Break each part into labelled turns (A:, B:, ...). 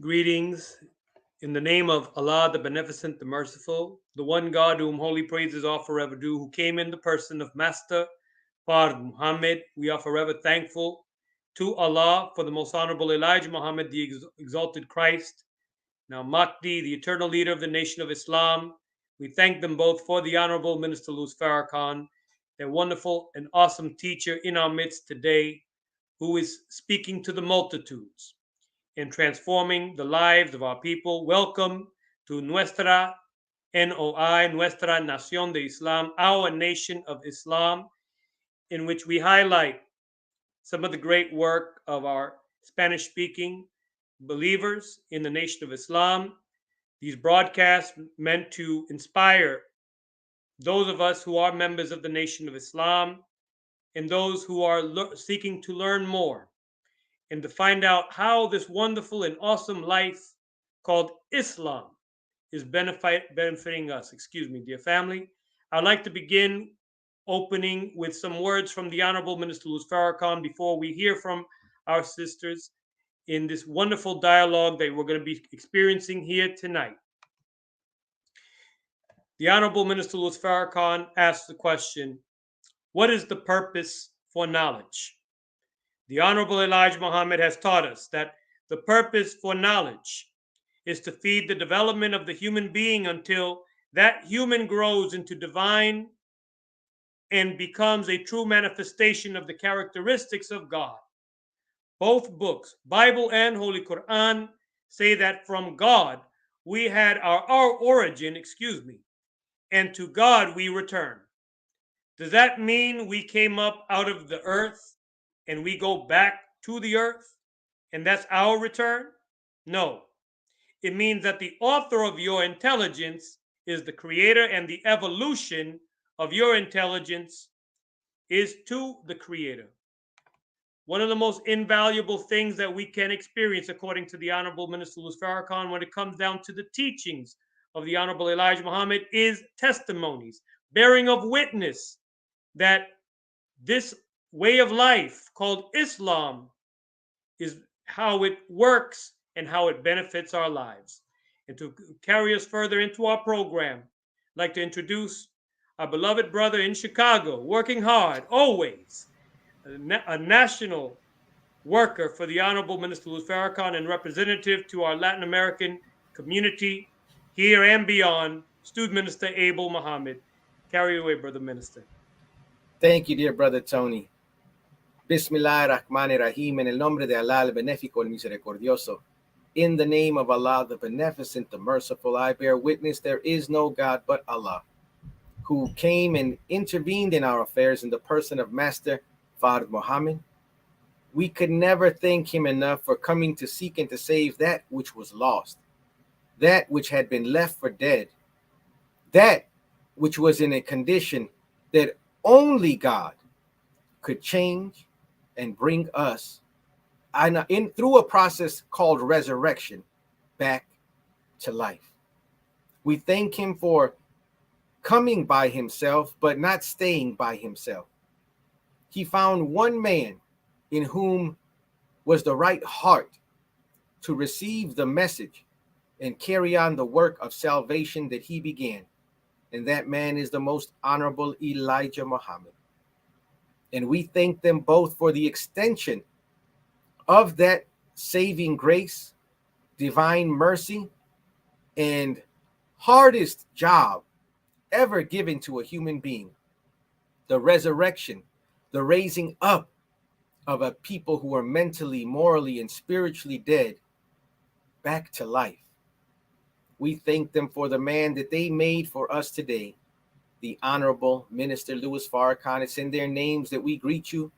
A: Greetings in the name of Allah, the Beneficent, the Merciful, the one God to whom holy praises are forever due, who came in the person of Master Fard Muhammad. We are forever thankful to Allah for the most honorable Elijah Muhammad, the exalted Christ, now Mahdi, the eternal leader of the nation of Islam. We thank them both for the Honorable Minister Louis Farrakhan, their wonderful and awesome teacher in our midst today, who is speaking to the multitudes in transforming the lives of our people. Welcome to Nuestra NOI, Nuestra Nación de Islam, our nation of Islam, in which we highlight some of the great work of our Spanish-speaking believers in the nation of Islam. These broadcasts meant to inspire those of us who are members of the nation of Islam and those who are seeking to learn more and to find out how this wonderful and awesome life called Islam is benefiting us. Excuse me, dear family. I'd like to begin opening with some words from the Honorable Minister Louis Farrakhan before we hear from our sisters in this wonderful dialogue that we're going to be experiencing here tonight. The Honorable Minister Louis Farrakhan asked the question, what is the purpose for knowledge? The Honorable Elijah Muhammad has taught us that the purpose for knowledge is to feed the development of the human being until that human grows into divine and becomes a true manifestation of the characteristics of God. Both books, Bible and Holy Quran, say that from God we had our origin, and to God we return. Does that mean we came up out of the earth and we go back to the earth and that's our return? No. It means that the author of your intelligence is the creator and the evolution of your intelligence is to the creator. One of the most invaluable things that we can experience, according to the Honorable Minister Louis Farrakhan, when it comes down to the teachings of the Honorable Elijah Muhammad, is testimonies, bearing of witness that this way of life called Islam is how it works and how it benefits our lives. And to carry us further into our program, I'd like to introduce our beloved brother in Chicago, working hard, always, a national worker for the Honorable Minister Louis Farrakhan and representative to our Latin American community here and beyond, Student Minister Abel Muhammad. Carry away, Brother Minister.
B: Thank you, dear Brother Tony. Bismillah ar-Rahman ar-Rahim, en el nombre de Allah, el benéfico, el misericordioso. In the name of Allah, the beneficent, the merciful, I bear witness there is no God but Allah, who came and intervened in our affairs in the person of Master Fard Muhammad. We could never thank him enough for coming to seek and to save that which was lost, that which had been left for dead, that which was in a condition that only God could change and bring us through a process called resurrection back to life. We thank him for coming by himself, but not staying by himself. He found one man in whom was the right heart to receive the message and carry on the work of salvation that he began. And that man is the most honorable Elijah Muhammad. And we thank them both for the extension of that saving grace, divine mercy, and hardest job ever given to a human being, the resurrection, the raising up of a people who are mentally, morally, and spiritually dead back to life. We thank them for the man that they made for us today, the Honorable Minister Louis Farrakhan. It's in their names that we greet you,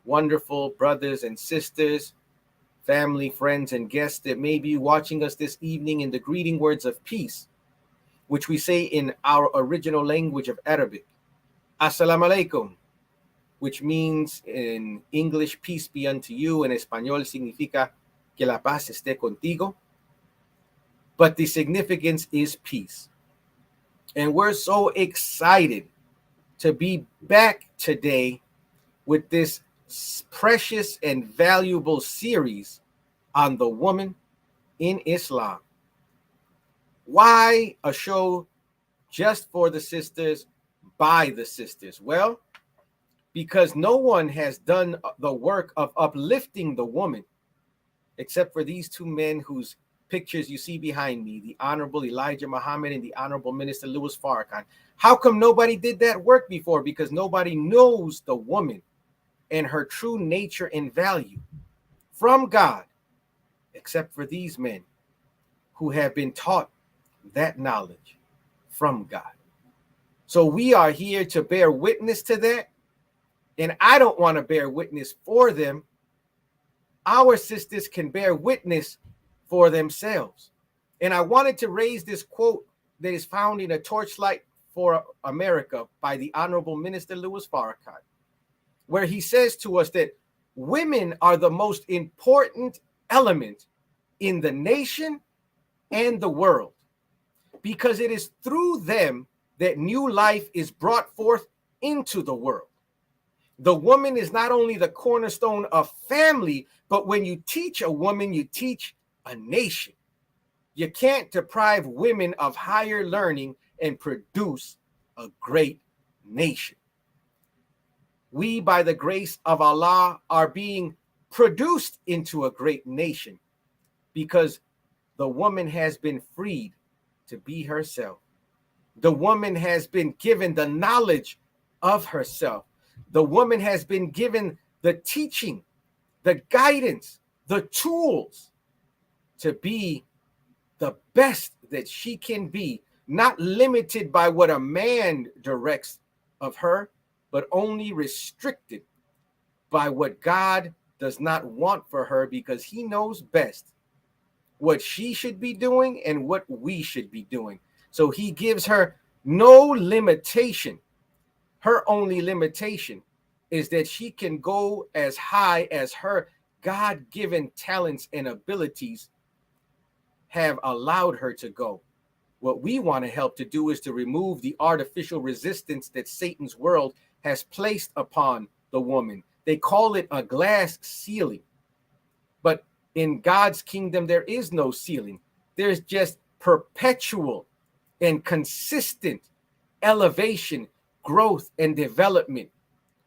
B: wonderful brothers and sisters, family, friends, and guests that may be watching us this evening in the greeting words of peace, which we say in our original language of Arabic, Assalamu alaikum, which means in English, peace be unto you. En español significa que la paz esté contigo. But the significance is peace. And we're so excited to be back today with this precious and valuable series on the woman in Islam. Why a show just for the sisters by the sisters? Well, because no one has done the work of uplifting the woman except for these two men whose pictures you see behind me, the Honorable Elijah Muhammad and the Honorable Minister Louis Farrakhan. How come nobody did that work before? Because nobody knows the woman and her true nature and value from God, except for these men who have been taught that knowledge from God. So we are here to bear witness to that. And I don't want to bear witness for them. Our sisters can bear witness for themselves. And I wanted to raise this quote that is found in A Torchlight for America by the Honorable Minister Louis Farrakhan, where he says to us that women are the most important element in the nation and the world, because it is through them that new life is brought forth into the world. The woman is not only the cornerstone of family, but when you teach a woman, you teach a nation. You can't deprive women of higher learning and produce a great nation. We, by the grace of Allah, are being produced into a great nation because the woman has been freed to be herself. The woman has been given the knowledge of herself. The woman has been given the teaching, the guidance, the tools to be the best that she can be, not limited by what a man directs of her, but only restricted by what God does not want for her, because he knows best what she should be doing and what we should be doing. So he gives her no limitation. Her only limitation is that she can go as high as her God-given talents and abilities have allowed her to go. What we want to help to do is to remove the artificial resistance that Satan's world has placed upon the woman. They call it a glass ceiling. But in God's kingdom, there is no ceiling. There's just perpetual and consistent elevation, growth, and development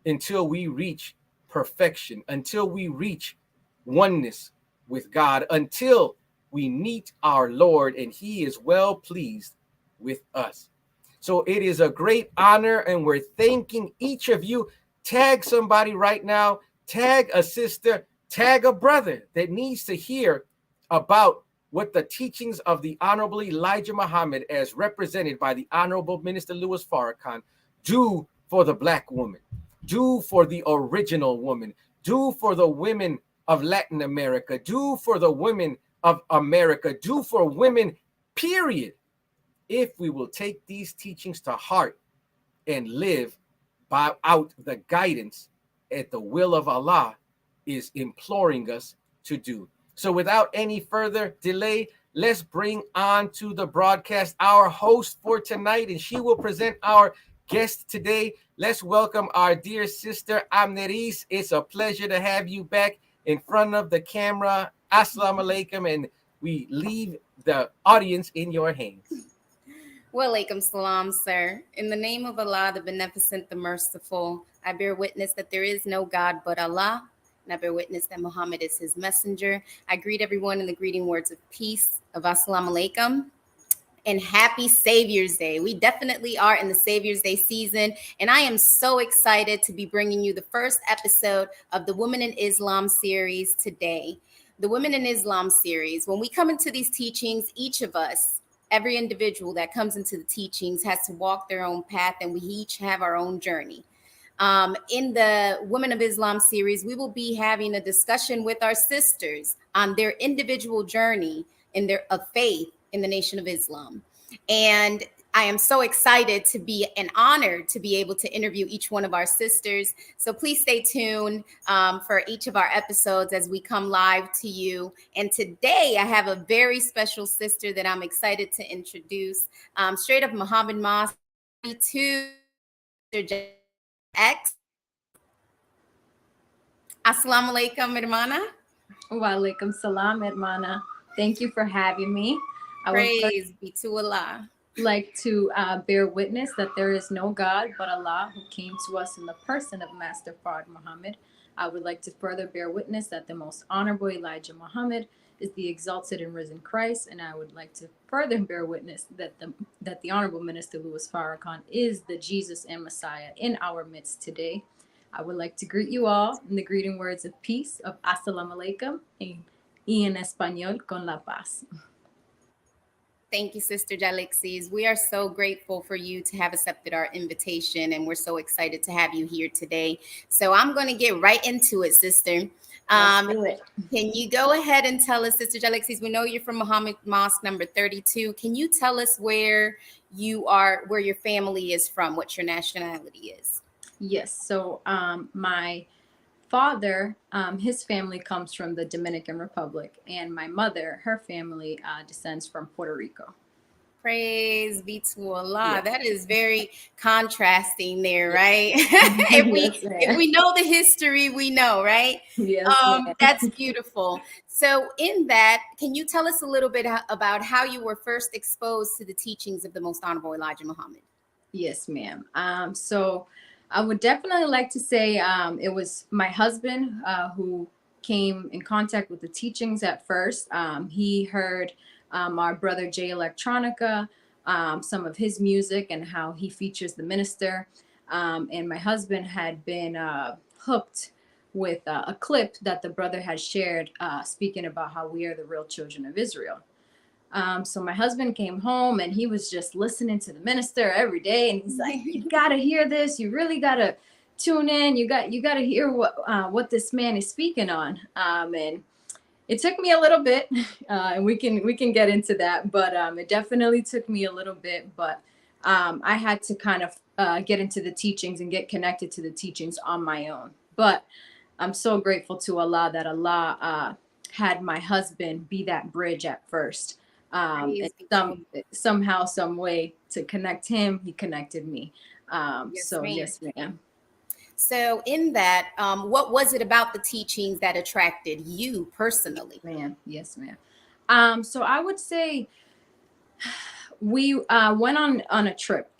B: until we reach perfection, until we reach oneness with God, until we meet our Lord and he is well pleased with us. So it is a great honor, and we're thanking each of you. Tag somebody right now, tag a sister, tag a brother that needs to hear about what the teachings of the Honorable Elijah Muhammad, as represented by the Honorable Minister Louis Farrakhan, do for the Black woman, do for the original woman, do for the women of Latin America, do for the women of America, do for women, period. If we will take these teachings to heart and live by out the guidance at the will of Allah is imploring us to do. So without any further delay, let's bring on to the broadcast our host for tonight, and she will present our guest today. Let's welcome our dear sister Amneris. It's a pleasure to have you back in front of the camera. Assalamu alaikum, and we leave the audience in your hands.
C: Wa alaikum salam, sir. In the name of Allah, the Beneficent, the Merciful, I bear witness that there is no God but Allah, and I bear witness that Muhammad is his messenger. I greet everyone in the greeting words of peace, of Assalamu alaikum, and happy Savior's Day. We definitely are in the Savior's Day season, and I am so excited to be bringing you the first episode of the Women in Islam series today. The Women in Islam series, when we come into these teachings, each of us, every individual that comes into the teachings has to walk their own path, and we each have our own journey. In the Women of Islam series, we will be having a discussion with our sisters on their individual journey in their of faith in the Nation of Islam. And I am so excited to be and honored to be able to interview each one of our sisters. So please stay tuned for each of our episodes as we come live to you. And today I have a very special sister that I'm excited to introduce. Straight up Muhammad Mas, to Sister Jalexis X. Assalamu alaikum, hermana.
D: Wa alaikum salam, hermana. Thank you for having me. I would first
C: Praise be to Allah.
D: like to bear witness that there is no God but Allah who came to us in the person of Master Fard Muhammad. I would like to further bear witness that the most honorable Elijah Muhammad is the exalted and risen Christ, and I would like to further bear witness that the Honorable Minister Louis Farrakhan is the Jesus and Messiah in our midst today. I would like to greet you all in the greeting words of peace of Assalamu alaikum en español con la paz.
C: Thank you, Sister Jalexis. We are so grateful for you to have accepted our invitation, and we're so excited to have you here today. So I'm going to get right into it, Sister.
D: Let's do it.
C: Can you go ahead and tell us, Sister Jalexis, we know you're from Muhammad Mosque number 32. Can you tell us where you are, where your family is from, what your nationality is?
D: Yes. So my father, his family comes from the Dominican Republic, and my mother, her family descends from Puerto Rico.
C: Praise be to Allah.
D: Yes.
C: That is very contrasting there, right? if we know the history, we know, right?
D: Yes,
C: That's beautiful. So in that, can you tell us a little bit about how you were first exposed to the teachings of the Most Honorable Elijah Muhammad?
D: Yes, ma'am. So I would definitely like to say it was my husband who came in contact with the teachings at first. He heard our brother Jay Electronica, some of his music and how he features the minister. And my husband had been hooked with a clip that the brother had shared speaking about how we are the real children of Israel. So my husband came home and he was just listening to the minister every day, and he's like, "You gotta hear this. You really gotta tune in. You got to hear what this man is speaking on." And it took me a little bit, and we can get into that, but it definitely took me a little bit. But I had to kind of get into the teachings and get connected to the teachings on my own. But I'm so grateful to Allah that Allah had my husband be that bridge at first. Somehow, some way to connect him, he connected me. Yes, ma'am.
C: So in that, what was it about the teachings that attracted you personally?
D: Yes, ma'am. So I would say we went on a trip.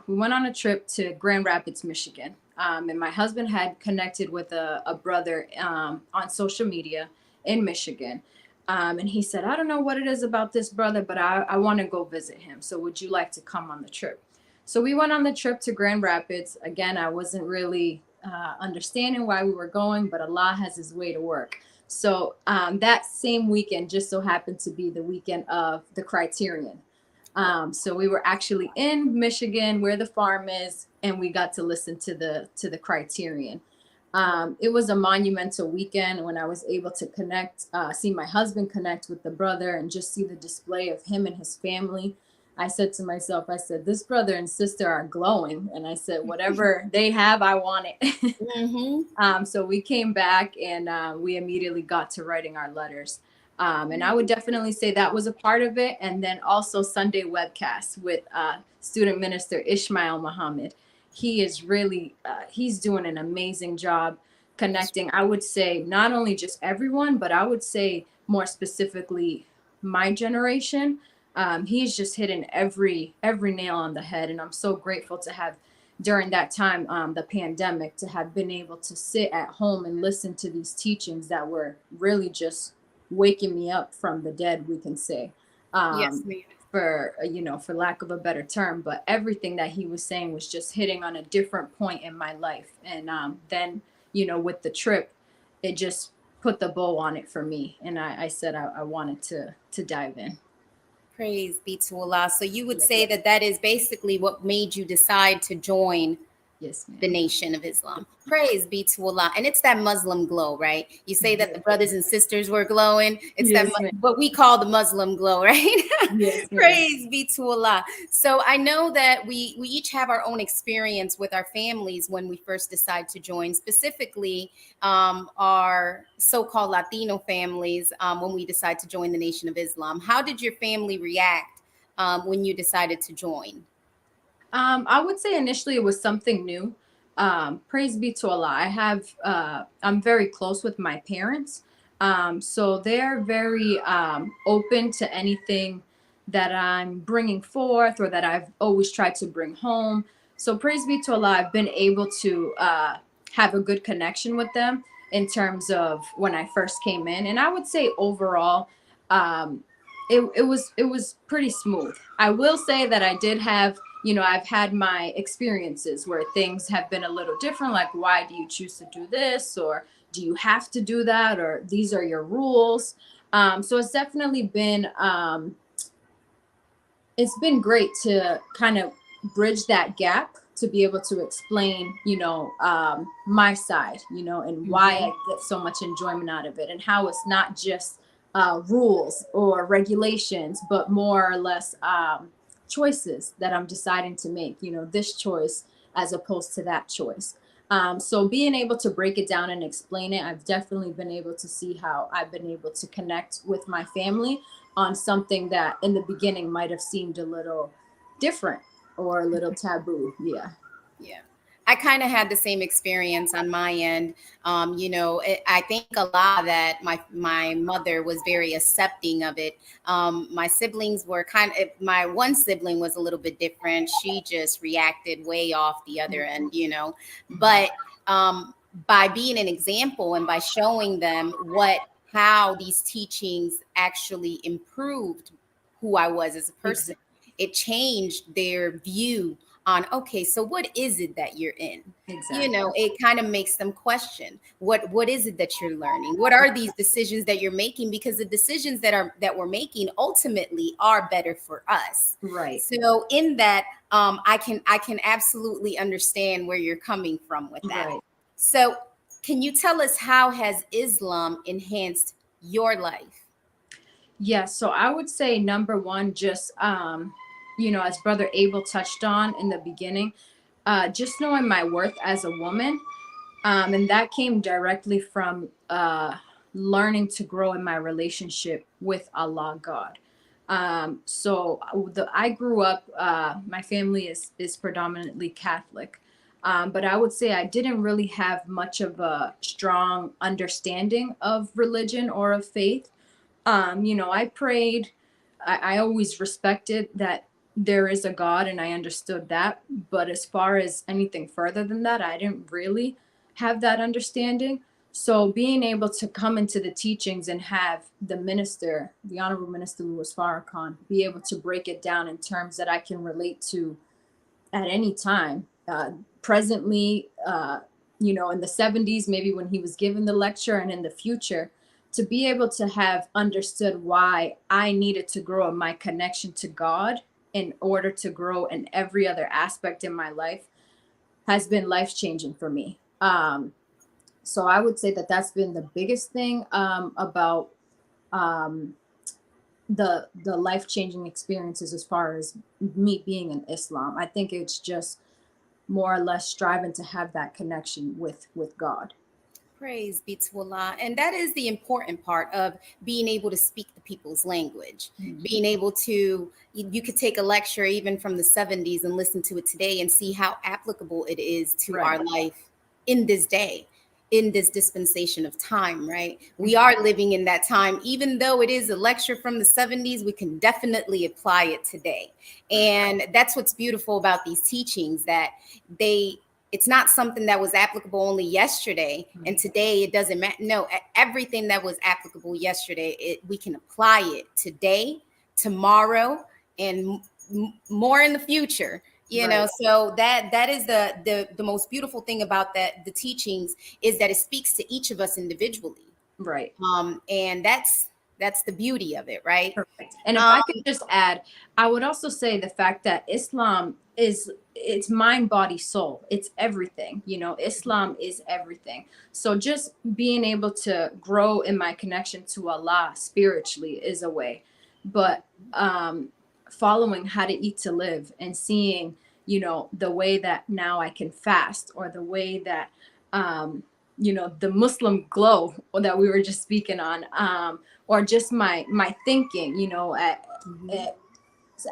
D: We went on a trip to Grand Rapids, Michigan. And my husband had connected with a brother on social media in Michigan. And he said, "I don't know what it is about this brother, but I want to go visit him. So would you like to come on the trip?" So we went on the trip to Grand Rapids. Again, I wasn't really understanding why we were going, but Allah has his way to work. So that same weekend just so happened to be the weekend of the Criterion. So we were actually in Michigan where the farm is, and we got to listen to the Criterion. It was a monumental weekend when I was able to connect, see my husband connect with the brother and just see the display of him and his family. I said to myself, I said, this brother and sister are glowing. And I said, whatever they have, I want it. So we came back and we immediately got to writing our letters. And I would definitely say that was a part of it. And then also Sunday webcast with student minister Ishmael Muhammad. He is really, he's doing an amazing job connecting, I would say, not only just everyone, but I would say more specifically my generation. He's just hitting every nail on the head. And I'm so grateful to have, during that time, the pandemic, to have been able to sit at home and listen to these teachings that were really just waking me up from the dead, we can say.
C: Yes, ma'am.
D: For lack of a better term, but everything that he was saying was just hitting on a different point in my life. And then, with the trip, it just put the bow on it for me. And I said I wanted to dive in.
C: Praise be to Allah. So you would say that is basically what made you decide to join the Nation of Islam. Praise be to Allah. And it's that Muslim glow, right? You say that the brothers and sisters were glowing. It's what we call the Muslim glow, right? Praise be to Allah. So I know that we each have our own experience with our families when we first decide to join, specifically our so-called Latino families when we decide to join the Nation of Islam. How did your family react when you decided to join?
D: I would say initially it was something new. Praise be to Allah. I'm very close with my parents. So they're very open to anything that I'm bringing forth or that I've always tried to bring home. So praise be to Allah, I've been able to have a good connection with them in terms of when I first came in. And I would say overall, it was pretty smooth. I will say that I did have, I've had my experiences where things have been a little different, like why do you choose to do this, or do you have to do that, or these are your rules. So it's been great to kind of bridge that gap to be able to explain, my side, and why I get so much enjoyment out of it, and how it's not just rules or regulations, but more or less choices that I'm deciding to make, this choice as opposed to that choice. So being able to break it down and explain it, I've definitely been able to see how I've been able to connect with my family on something that in the beginning might have seemed a little different or a little taboo. Yeah.
C: Yeah. I kind of had the same experience on my end. I think a lot that my mother was very accepting of it. My siblings were my one sibling was a little bit different. She just reacted way off the other end, but by being an example and by showing them how these teachings actually improved who I was as a person, it changed their view on, okay, so what is it that you're in?
D: Exactly.
C: It kind of makes them question what is it that you're learning? What are these decisions that you're making? Because the decisions that we're making ultimately are better for us.
D: Right.
C: So in that, I can absolutely understand where you're coming from with that.
D: Right.
C: So can you tell us, how has Islam enhanced your life?
D: Yeah, so I would say number one, just as Brother Abel touched on in the beginning, just knowing my worth as a woman, and that came directly from learning to grow in my relationship with Allah God. I grew up. My family is predominantly Catholic. But I would say I didn't really have much of a strong understanding of religion or of faith. I prayed. I always respected that there is a God, and I understood that. But as far as anything further than that, I didn't really have that understanding. So being able to come into the teachings and have the minister, the Honorable Minister Louis Farrakhan, be able to break it down in terms that I can relate to at any time, presently, in the 70s, maybe when he was given the lecture, and in the future, to be able to have understood why I needed to grow in my connection to God in order to grow in every other aspect in my life has been life-changing for me. So I would say that that's been the biggest thing about um, the life-changing experiences as far as me being in Islam. I think it's just more or less striving to have that connection with God.
C: Praise be to Allah. And that is the important part of being able to speak the people's language. Being able to, you could take a lecture even from the 70s and listen to it today and see how applicable it is to
D: Right.
C: our life in this day, in this dispensation of time, right? We are living in that time. Even though it is a lecture from the 70s, we can definitely apply it today. And that's what's beautiful about these teachings, that it's not something that was applicable only yesterday, and today it doesn't matter. No, everything that was applicable yesterday, we can apply it today, tomorrow, and more in the future. So that is the most beautiful thing about the teachings, is that it speaks to each of us individually.
D: Right.
C: And that's the beauty of it, right?
D: Perfect. And if I could just add, I would also say the fact that Islam it's mind, body, soul. It's everything. Islam is everything. So just being able to grow in my connection to Allah spiritually is a way. But following how to eat to live and seeing, the way that now I can fast, or the way that the Muslim glow that we were just speaking on, or just my thinking,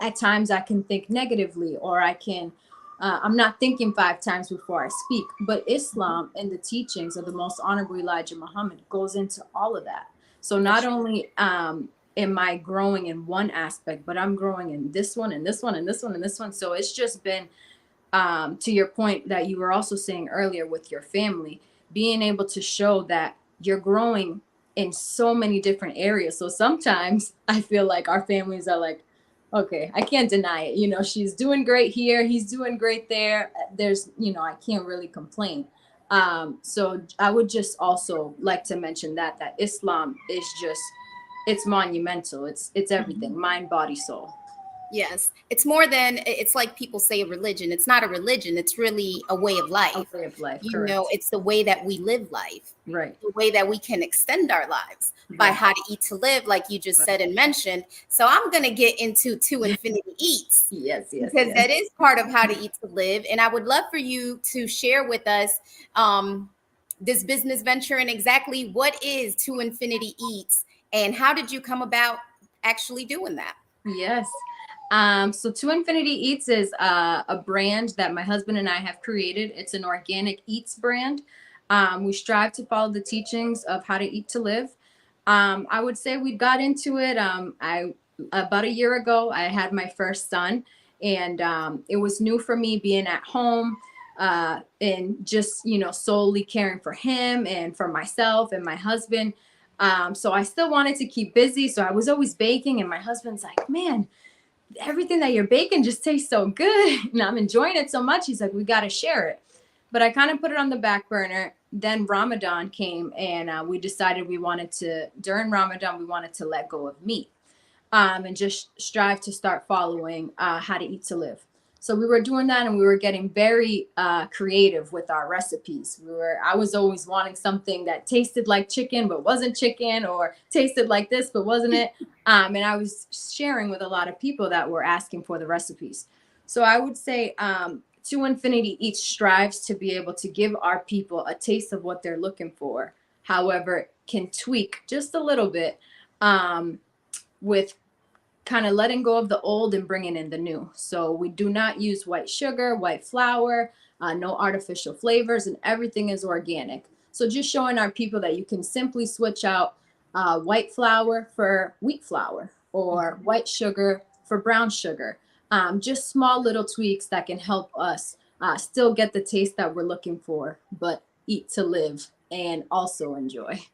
D: at times I can think negatively, or I can I'm not thinking 5 times before I speak. But Islam and the teachings of the most honorable Elijah Muhammad goes into all of that. So not only am I growing in one aspect, but I'm growing in this one and this one and this one and this one. So it's just been, to your point that you were also saying earlier with your family, being able to show that you're growing in so many different areas. So sometimes I feel like our families are like, okay, I can't deny it. You know, she's doing great here. He's doing great there. There's, you know, I can't really complain. So I would just also like to mention that Islam is just, it's monumental. It's everything, mind, body, soul.
C: Yes, it's more than, it's like people say a religion. It's not a religion. It's really a way of life.
D: A way of life,
C: You
D: correct.
C: know, it's the way that we live life,
D: Right.
C: the way that we can extend our lives by
D: Right.
C: how to eat to live, like you just said and mentioned. So I'm going to get into To Infinity Eats.
D: Yes,
C: Because that is part of how to eat to live. And I would love for you to share with us this business venture and exactly what is To Infinity Eats and how did you come about actually doing that?
D: Yes. So To Infinity Eats is a brand that my husband and I have created. It's an organic eats brand. We strive to follow the teachings of how to eat to live. I would say we got into it. About a year ago, I had my first son, and it was new for me being at home and just, you know, solely caring for him and for myself and my husband. So I still wanted to keep busy. So I was always baking, and my husband's like, man, everything that you're baking just tastes so good. And I'm enjoying it so much. He's like, we got to share it. But I kind of put it on the back burner. Then Ramadan came, and we decided during Ramadan, we wanted to let go of meat and just strive to start following how to eat to live. So we were doing that, and we were getting very creative with our recipes. I was always wanting something that tasted like chicken but wasn't chicken, or tasted like this but wasn't it. And I was sharing with a lot of people that were asking for the recipes. So I would say To Infinity Eats strives to be able to give our people a taste of what they're looking for. However, can tweak just a little bit with kind of letting go of the old and bringing in the new. So we do not use white sugar, white flour, no artificial flavors, and everything is organic. So just showing our people that you can simply switch out white flour for wheat flour, or white sugar for brown sugar. Just small little tweaks that can help us still get the taste that we're looking for, but eat to live and also enjoy.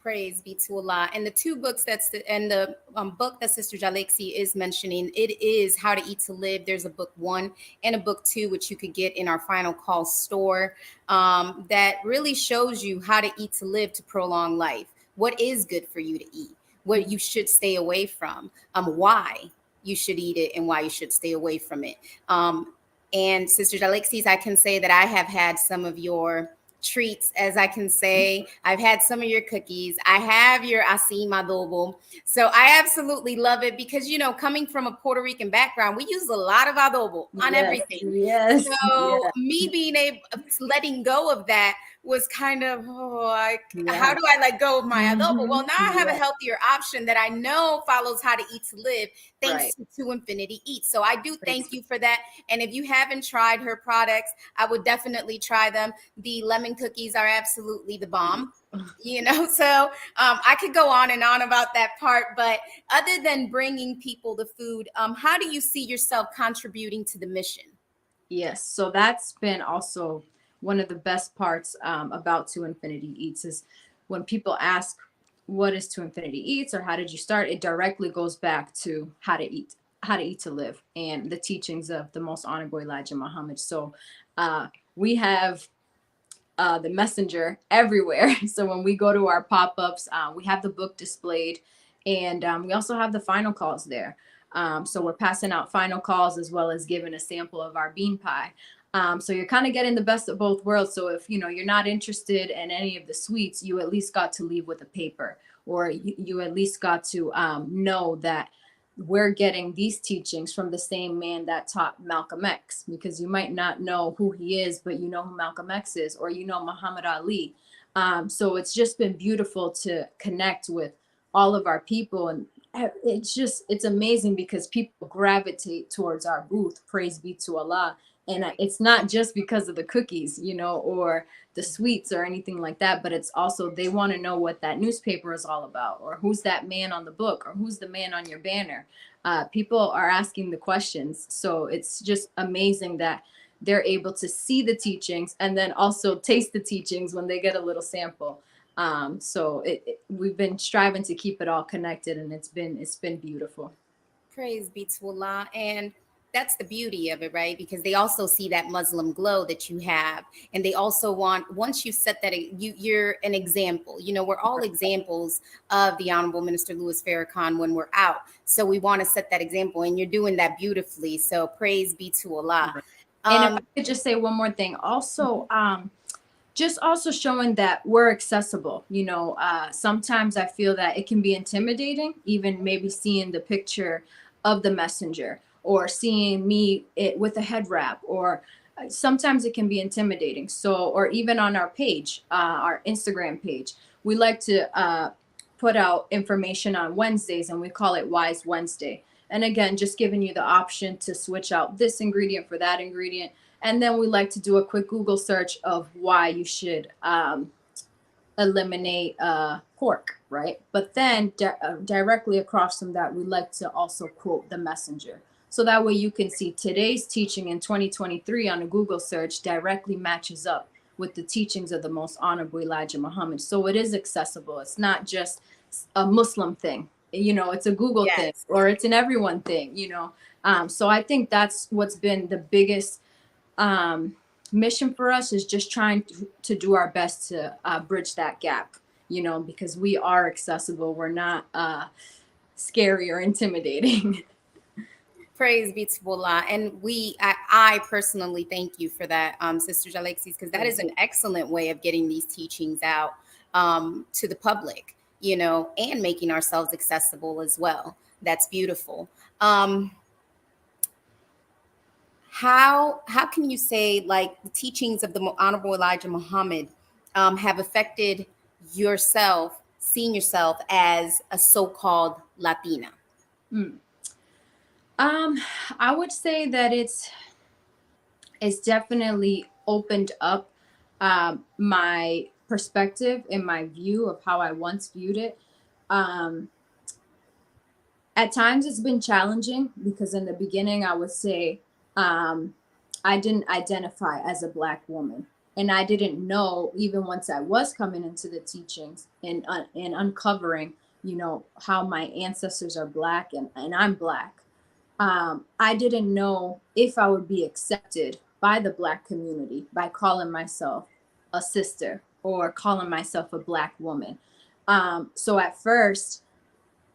C: Praise be to Allah. And the two books the book that Sister Jalexis is mentioning, it is How to Eat to Live. There's a book 1 and a book 2, which you could get in our Final Call store, that really shows you how to eat to live to prolong life. What is good for you to eat? What you should stay away from? Why you should eat it and why you should stay away from it. And Sister Jalexis, I can say that I have had some of your treats, as I can say. I've had some of your cookies. I have your asim adobo. So I absolutely love it because, you know, coming from a Puerto Rican background, we use a lot of adobo on everything.
D: Yes.
C: So me being letting go of that was kind of, how do I let go of my adobo? Well, now I have a healthier option that I know follows how to eat to live, thanks to Infinity Eats. So I do thank you for that. And if you haven't tried her products, I would definitely try them. The lemon cookies are absolutely the bomb, you know, so I could go on and on about that part. But other than bringing people the food, how do you see yourself contributing to the mission?
D: Yes, so that's been also one of the best parts about To Infinity Eats is when people ask, what is To Infinity Eats, or how did you start? It directly goes back to how to eat to live, and the teachings of the most honorable Elijah Muhammad. So we have the messenger everywhere. So when we go to our pop-ups, we have the book displayed, and we also have the final calls there. So we're passing out final calls as well as giving a sample of our bean pie. So you're kind of getting the best of both worlds. So if, you know, you're not interested in any of the sweets, you at least got to leave with a paper, or you at least got to know that we're getting these teachings from the same man that taught Malcolm X, because you might not know who he is, but you know who Malcolm X is, or you know Muhammad Ali. So it's just been beautiful to connect with all of our people, and it's amazing because people gravitate towards our booth. Praise be to Allah. And it's not just because of the cookies, you know, or the sweets or anything like that, but it's also they want to know what that newspaper is all about, or who's that man on the book, or who's the man on your banner. People are asking the questions. So it's just amazing that they're able to see the teachings and then also taste the teachings when they get a little sample. So we've been striving to keep it all connected, and it's been beautiful.
C: Praise be to Allah. And that's the beauty of it, right? Because they also see that Muslim glow that you have. And they also want, once you set that, you're an example. You know, we're all examples of the Honorable Minister Louis Farrakhan when we're out. So we want to set that example, and you're doing that beautifully. So praise be to Allah.
D: And if I could just say one more thing, also, just also showing that we're accessible. You know, sometimes I feel that it can be intimidating, even maybe seeing the picture of the messenger or seeing me with a head wrap, or sometimes it can be intimidating. So, or even on our page, our Instagram page, we like to put out information on Wednesdays, and we call it Wise Wednesday. And again, just giving you the option to switch out this ingredient for that ingredient. And then we like to do a quick Google search of why you should eliminate pork, right? But then directly across from that, we like to also quote the messenger. So that way you can see today's teaching in 2023 on a Google search directly matches up with the teachings of the most honorable Elijah Muhammad. So it is accessible. It's not just a Muslim thing, you know, it's a Google thing, or it's an everyone thing, you know. So I think that's what's been the biggest mission for us, is just trying to do our best to bridge that gap, you know, because we are accessible. We're not scary or intimidating.
C: Praise be to Allah. And I personally thank you for that, Sister Jalexis, because that is an excellent way of getting these teachings out to the public, you know, and making ourselves accessible as well. That's beautiful. How can you say, like, the teachings of the Honorable Elijah Muhammad have affected yourself, seeing yourself as a so-called Latina?
D: I would say that it's definitely opened up my perspective and my view of how I once viewed it. At times it's been challenging, because in the beginning I would say I didn't identify as a Black woman. And I didn't know, even once I was coming into the teachings and uncovering, you know, how my ancestors are Black and I'm Black. I didn't know if I would be accepted by the Black community by calling myself a sister or calling myself a Black woman. So at first,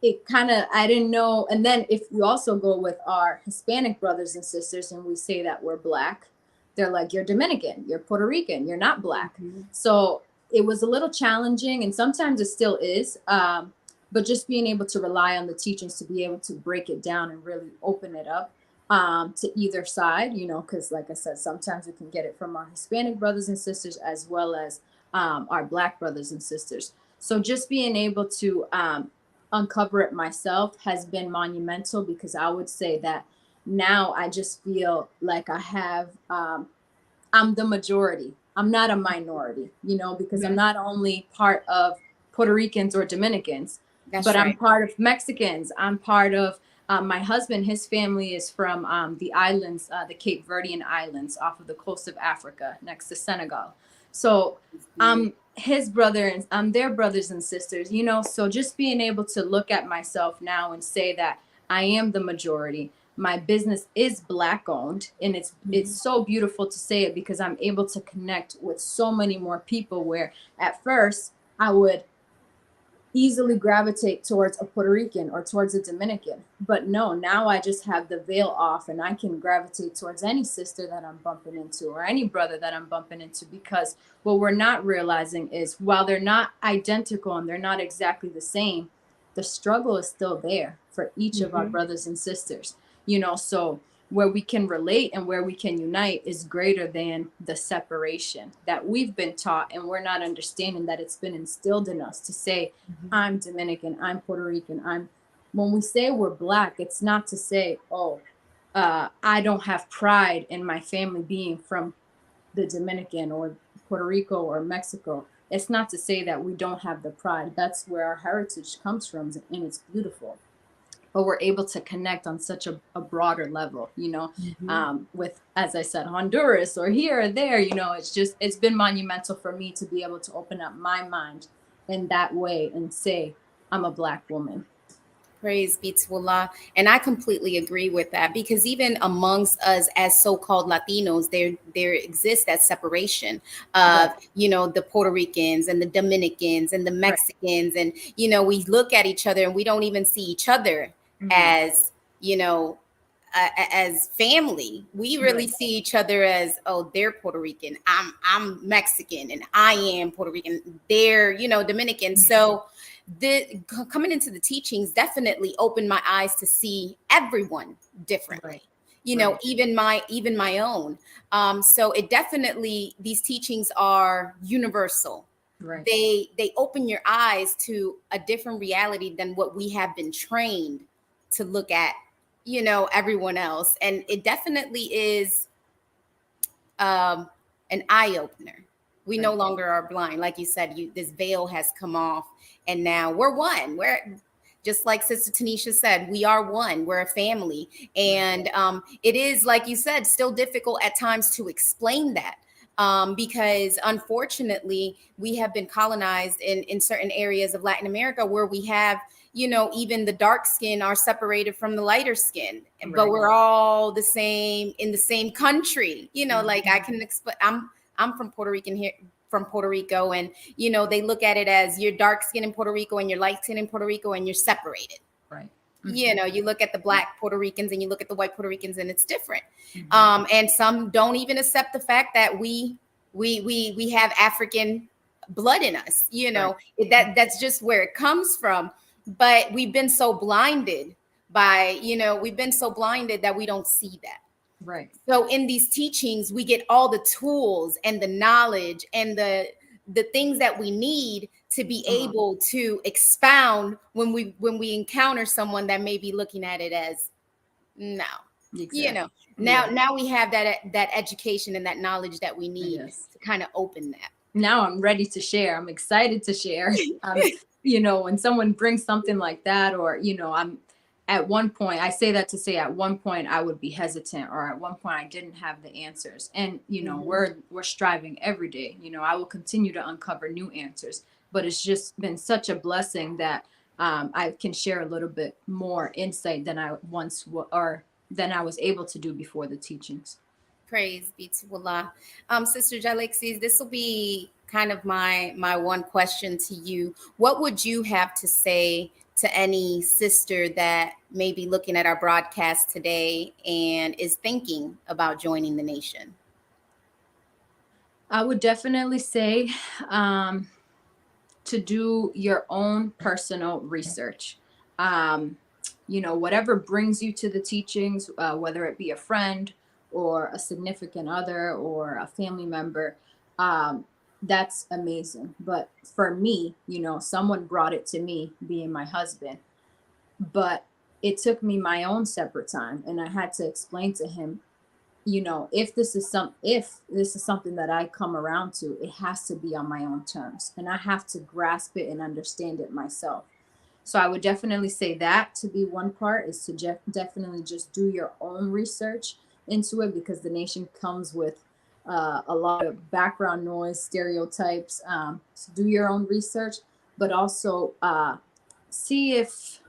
D: it kind of, I didn't know. And then if you also go with our Hispanic brothers and sisters and we say that we're Black, they're like, you're Dominican, you're Puerto Rican, you're not Black. So it was a little challenging, and sometimes it still is. But just being able to rely on the teachings to be able to break it down and really open it up to either side, you know, because like I said, sometimes we can get it from our Hispanic brothers and sisters as well as our Black brothers and sisters. So just being able to uncover it myself has been monumental, because I would say that now I just feel like I have, I'm the majority. I'm not a minority, you know, because I'm not only part of Puerto Ricans or Dominicans, but I'm part of Mexicans. I'm part of my husband. His family is from the islands, the Cape Verdean Islands off of the coast of Africa next to Senegal. So I'm his brother and I'm their brothers and sisters, you know. So just being able to look at myself now and say that I am the majority. My business is Black owned, and it's so beautiful to say it, because I'm able to connect with so many more people, where at first I would easily gravitate towards a Puerto Rican or towards a Dominican. But no, now I just have the veil off and I can gravitate towards any sister that I'm bumping into or any brother that I'm bumping into, because what we're not realizing is, while they're not identical and they're not exactly the same, the struggle is still there for each of our brothers and sisters, you know. So where we can relate and where we can unite is greater than the separation that we've been taught, and we're not understanding that it's been instilled in us to say, I'm Dominican, I'm Puerto Rican, when we say we're Black, it's not to say, oh, I don't have pride in my family being from the Dominican or Puerto Rico or Mexico. It's not to say that we don't have the pride. That's where our heritage comes from, and it's beautiful. But we're able to connect on such a broader level, with, as I said, Honduras or here or there, it's been monumental for me to be able to open up my mind in that way and say, I'm a Black woman.
C: Praise be to Allah. And I completely agree with that, because even amongst us as so-called Latinos, there exists that separation of,
D: Right.
C: the Puerto Ricans and the Dominicans and the Mexicans. And, we look at each other and we don't even see each other as, as family. We really see each other as, oh, they're Puerto Rican, I'm Mexican, and I am Puerto Rican, they're Dominican. So the coming into the teachings definitely opened my eyes to see everyone differently. Even my own. So it definitely, these teachings are universal.
D: Right.
C: They open your eyes to a different reality than what we have been trained to look at, everyone else. And it definitely is an eye opener. We no longer are blind. Like you said, this veil has come off, and now we're one. We're just like Sister Tanisha said, we are one. We're a family. And it is, like you said, still difficult at times to explain that. Because unfortunately, we have been colonized in certain areas of Latin America where we have, even the dark skin are separated from the lighter skin, but we're all the same in the same country. Like I can explain, I'm from Puerto Rico, and they look at it as you're dark skin in Puerto Rico and you're light skin in Puerto Rico and you're separated.
D: Right.
C: You look at the Black Puerto Ricans and you look at the white Puerto Ricans, and it's different. And some don't even accept the fact that we have African blood in us. That's just where it comes from. But we've been so blinded that we don't see that.
D: Right.
C: So in these teachings, we get all the tools and the knowledge and the things that we need to be able to expound when we encounter someone that may be looking at it as no.
D: Exactly.
C: Now we have that education and that knowledge that we need to kind of open that.
D: Now I'm ready to share. I'm excited to share. When someone brings something like that, or I'm at one point, I say that to say at one point I would be hesitant, or at one point I didn't have the answers. And we're striving every day. I will continue to uncover new answers, but it's just been such a blessing that I can share a little bit more insight than I once than I was able to do before the teachings.
C: Praise be to Allah. Sister Jalexis, this will be kind of my one question to you. What would you have to say to any sister that may be looking at our broadcast today and is thinking about joining the nation?
D: I would definitely say to do your own personal research. Whatever brings you to the teachings, whether it be a friend or a significant other or a family member, that's amazing. But for me, someone brought it to me, being my husband, but it took me my own separate time, and I had to explain to him, if this is something that I come around to, it has to be on my own terms, and I have to grasp it and understand it myself. So I would definitely say that to be one part is to definitely just do your own research into it, because the nation comes with a lot of background noise, stereotypes. So do your own research, but also see if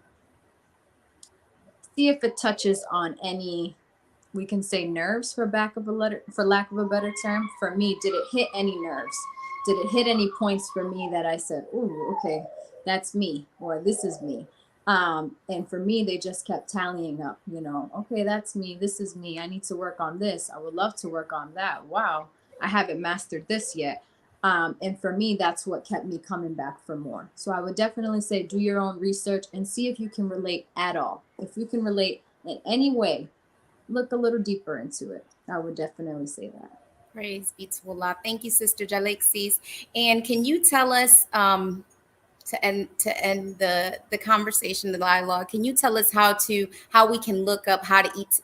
D: it touches on any, we can say, nerves, for lack of a better term. For me, did it hit any nerves? Did it hit any points for me that I said, "Ooh, okay, that's me," or "This is me"? And for me, they just kept tallying up, okay, that's me, this is me, I need to work on this, I would love to work on that, wow, I haven't mastered this yet. And for me, that's what kept me coming back for more. So I would definitely say do your own research and see if you can relate at all. If you can relate in any way, look a little deeper into it. I would definitely say that.
C: Praise be to Allah. Thank you, Sister Jalexis. And can you tell us, to end the conversation, the dialogue, can you tell us how we can look up how to eat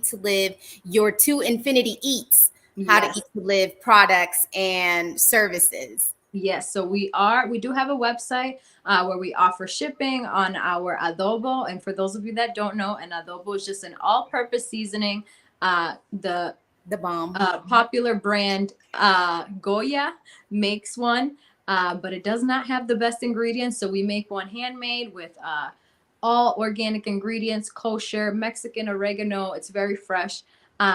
C: to live, your To Infinity Eats, how to
D: Yes.
C: eat to live products and services?
D: Yes, so we do have a website where we offer shipping on our adobo. And for those of you that don't know, an adobo is just an all-purpose seasoning. The
C: The bomb.
D: popular brand Goya makes one, but it does not have the best ingredients. So we make one handmade with all organic ingredients, kosher, Mexican oregano. It's very fresh.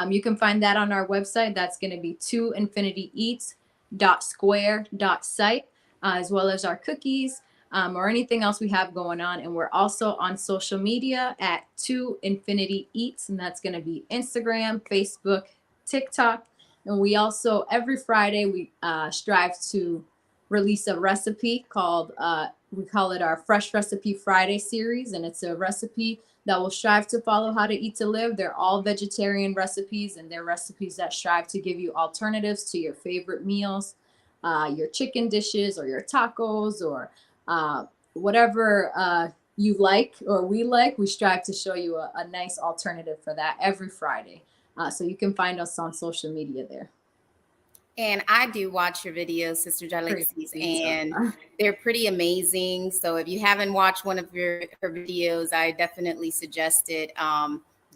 D: You can find that on our website. That's going to be toinfinityeats.square.site, as well as our cookies or anything else we have going on. And we're also on social media at To Infinity Eats, and that's going to be Instagram, Facebook, TikTok. And we also, every Friday, we strive to release a recipe called, we call it our Fresh Recipe Friday series. And it's a recipe that will strive to follow how to eat to live. They're all vegetarian recipes, and they're recipes that strive to give you alternatives to your favorite meals, your chicken dishes or your tacos or whatever you like or we like. We strive to show you a nice alternative for that every Friday. So you can find us on social media there.
C: And I do watch your videos, Sister Jalexis, and they're pretty amazing. So if you haven't watched one of her videos, I definitely suggest it.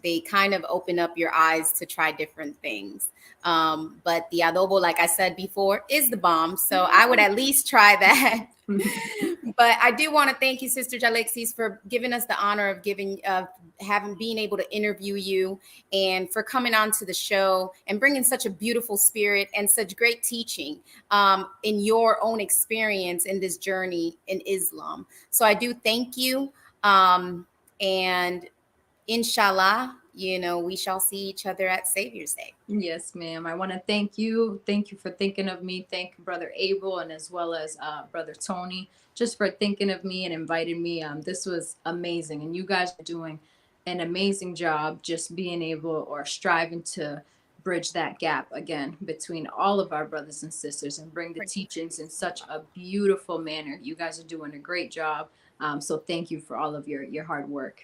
C: They kind of open up your eyes to try different things. But the adobo, like I said before, is the bomb. So I would at least try that. But I do want to thank you, Sister Jalexis, for giving us the honor of being able to interview you, and for coming on to the show and bringing such a beautiful spirit and such great teaching in your own experience in this journey in Islam. So I do thank you. And inshallah, we shall see each other at Savior's Day.
D: Yes, ma'am. I want to thank you. Thank you for thinking of me. Thank Brother Abel, and as well as Brother Tony, just for thinking of me and inviting me. This was amazing. And you guys are doing an amazing job just being able or striving to bridge that gap again between all of our brothers and sisters and bring the teachings in such a beautiful manner. You guys are doing a great job. So thank you for all of your hard work.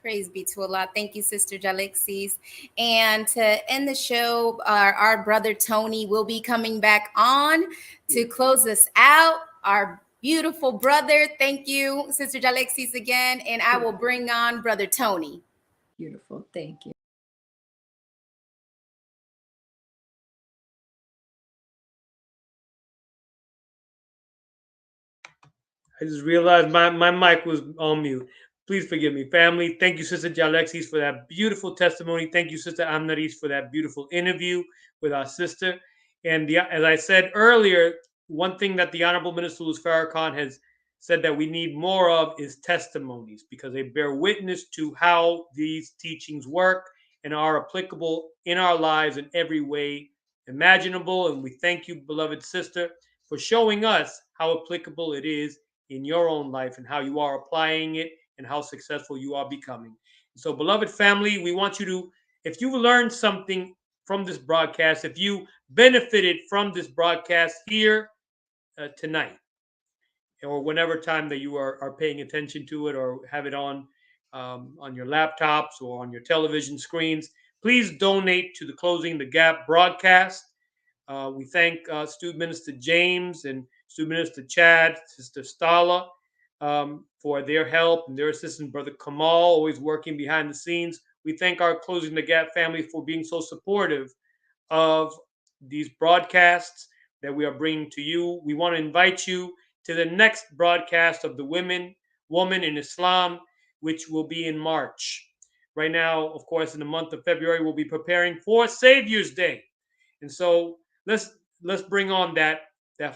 C: Praise be to Allah. Thank you, Sister Jalexis. And to end the show, our brother Tony will be coming back on to close us out. Our beautiful brother. Thank you, Sister Jalexis, again. And I will bring on Brother Tony.
D: Beautiful. Thank you.
A: I just realized my mic was on mute. Please forgive me, family. Thank you, Sister Jalexis, for that beautiful testimony. Thank you, Sister Amnaris, for that beautiful interview with our sister. And as I said earlier, one thing that the Honorable Minister Louis Farrakhan has said that we need more of is testimonies, because they bear witness to how these teachings work and are applicable in our lives in every way imaginable. And we thank you, beloved sister, for showing us how applicable it is in your own life and how you are applying it and how successful you are becoming. So, beloved family, we want you to, if you learned something from this broadcast, if you benefited from this broadcast here tonight, or whenever time that you are paying attention to it or have it on your laptops or on your television screens, please donate to the Closing the Gap broadcast. We thank Student Minister James and Student Minister Chad, Sister Stala, for their help and their assistant, Brother Kamal, always working behind the scenes. We thank our Closing the Gap family for being so supportive of these broadcasts that we are bringing to you. We want to invite you to the next broadcast of the Woman in Islam, which will be in March. Right now, of course, in the month of February, we'll be preparing for Savior's Day. And so let's bring on that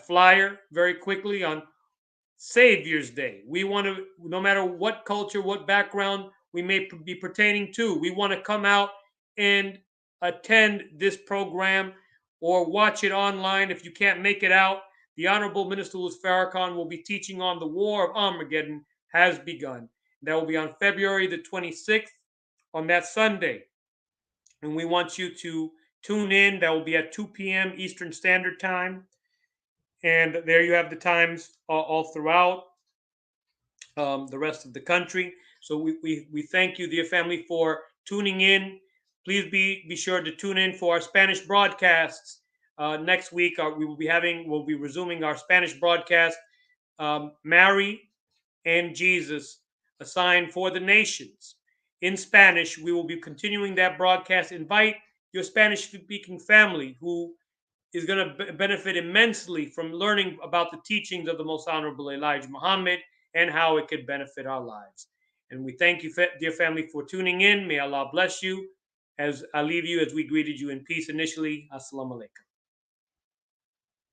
A: flyer very quickly on Savior's Day. We want to, no matter what culture, what background we may be pertaining to, we want to come out and attend this program or watch it online. If you can't make it out, the Honorable Minister Louis Farrakhan will be teaching on the War of Armageddon has begun. That will be on February the 26th on that Sunday. And we want you to tune in. That will be at 2 p.m. Eastern Standard Time. And there you have the times all throughout the rest of the country. So we thank you, dear family, for tuning in. Please be sure to tune in for our Spanish broadcasts next week. We'll be resuming our Spanish broadcast, Mary and Jesus, a sign for the nations. In Spanish, we will be continuing that broadcast. Invite your Spanish-speaking family who is going to benefit immensely from learning about the teachings of the Most Honorable Elijah Muhammad and how it could benefit our lives. And we thank you, dear family, for tuning in. May Allah bless you. As I leave you, as we greeted you in peace initially, Assalamu alaikum.